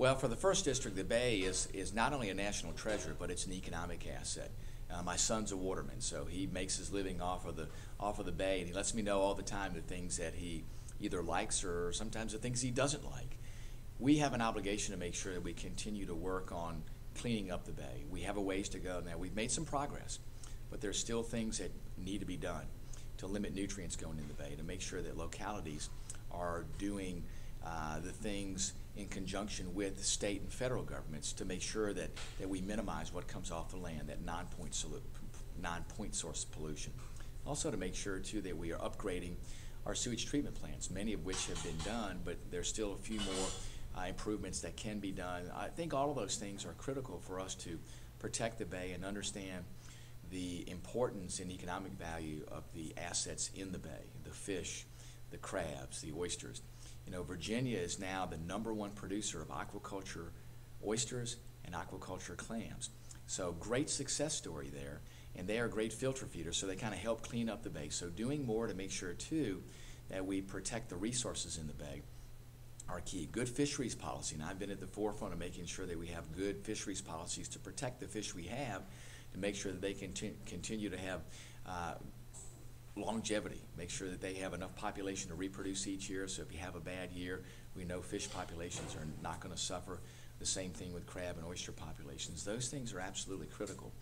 Well, for the first district, the Bay is not only a national treasure, but it's an economic asset. My son's a waterman, so he makes his living off of the Bay, and he lets me know all the time the things that he either likes or sometimes the things he doesn't like. We have an obligation to make sure that we continue to work on cleaning up the Bay. We have a ways to go now. We've made some progress, but there's still things that need to be done to limit nutrients going in the Bay, to make sure that localities are doing the things in conjunction with state and federal governments to make sure that we minimize what comes off the land, that non-point source pollution. Also to make sure, too, that we are upgrading our sewage treatment plants, many of which have been done, but there's still a few more improvements that can be done. I think all of those things are critical for us to protect the Bay and understand the importance and economic value of the assets in the Bay, the fish, the crabs, the oysters. You know, Virginia is now the #1 producer of aquaculture oysters and aquaculture clams. So great success story there, and they are great filter feeders, so they kind of help clean up the Bay. So doing more to make sure, too, that we protect the resources in the Bay are key. Good fisheries policy, and I've been at the forefront of making sure that we have good fisheries policies to protect the fish we have, to make sure that they continue to have longevity, make sure that they have enough population to reproduce each year, so if you have a bad year, we know fish populations are not going to suffer. The same thing with crab and oyster populations. Those things are absolutely critical.